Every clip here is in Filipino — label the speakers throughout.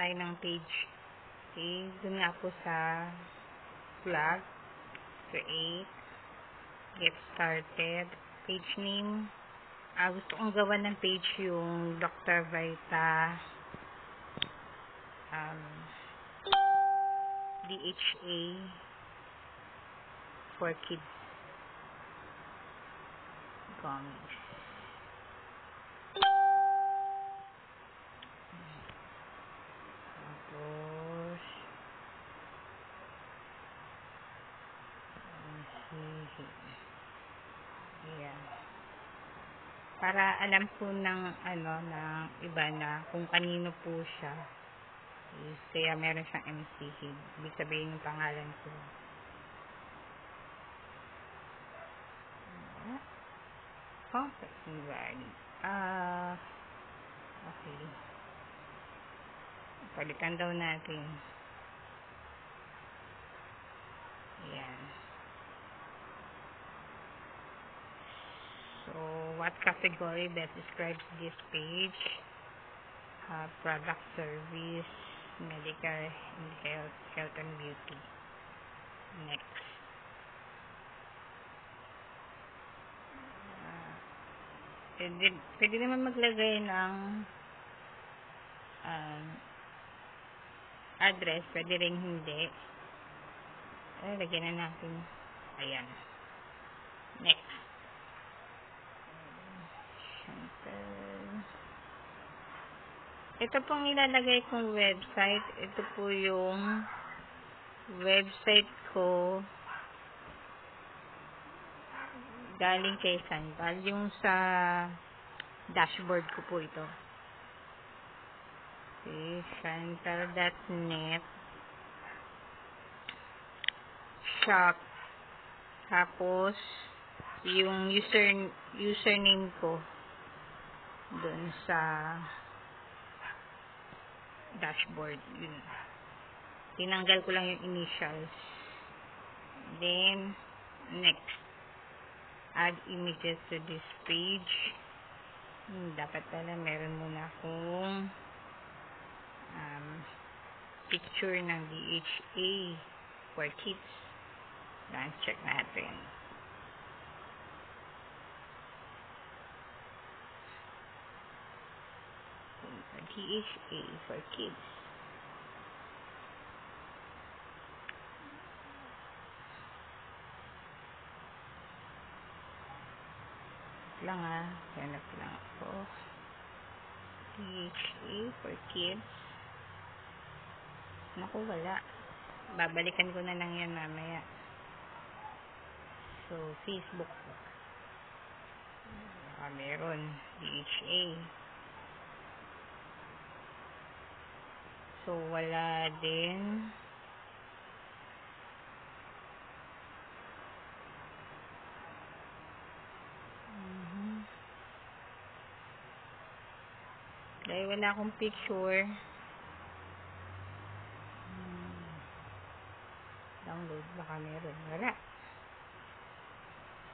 Speaker 1: tayo ng page. Okay, dun nga po sa blog, create, get started, page name. Gusto kong gawa ng page yung Dr. Vita DHA for kids gummies. Tapos yeah. Para alam po ng ng iba na kung kanino po siya. Kaya meron siyang MC head. Ibig sabihin yung pangalan ko. Okay, invalid. Okay. Palitan daw natin. Ayan. So, what category best describes this page? Product, service, medical, and health and beauty. Next. Pwede naman maglagay ng address, pwede rin hindi. Lagyan na natin. Ayan. Next. Ito pong ilalagay kong website. Ito po yung website ko galing kay Santal. Yung sa dashboard ko po ito. Okay, santal.net shop. Tapos yung username ko doon sa dashboard. Yun. Tinanggal ko lang yung initials. Then next, add images to this page. Dapat pala meron muna akong picture ng DHA for kids. Let's check natin. DHA for kids. Hanap lang ako. DHA for kids. Naku, wala. Babalikan ko na lang yan mamaya. So, Facebook. Meron. DHA. So, wala din. Dahil wala akong picture. Download. Baka meron. Wala.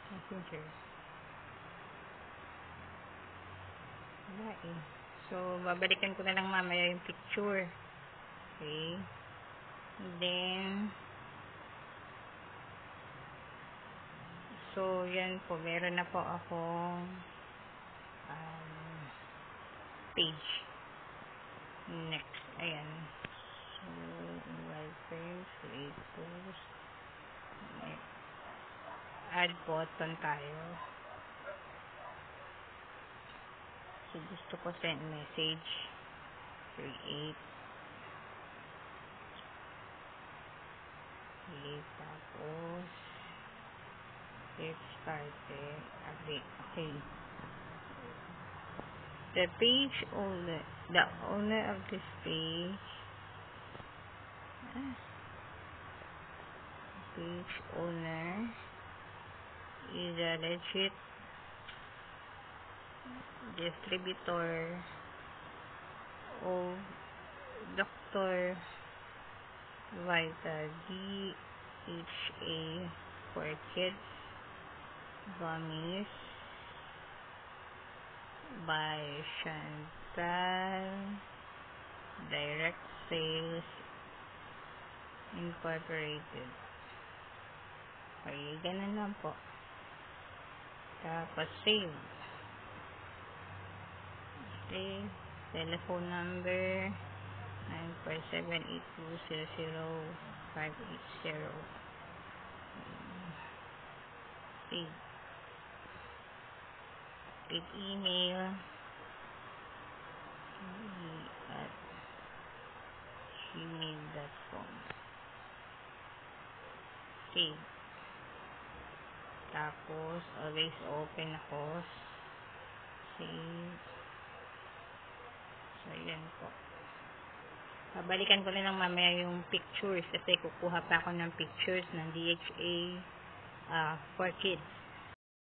Speaker 1: Messenger. Wala eh. So, babalikan ko na lang mamaya yung picture. Okay. And then, so, yan po. Meron na po akong page. Next. Ayan. So, invite friends, create post. Next. Add button tayo. So, gusto ko send message. Create. Tapos get started. Update. Okay. The page owner, the owner of this page, page owner is a legit distributor of Dr. Vita DHA for kids gummies by Chantal, direct Sales Incorporated. Okay, ganun lang po. Tapos save. Okay, telephone number 94782000580. Save. Click email at gmail.com. Save. Tapos, always open ako. Save. So, yan po. Babalikan ko na lang mamaya yung pictures kasi kukuha pa ako ng pictures ng DHA for kids.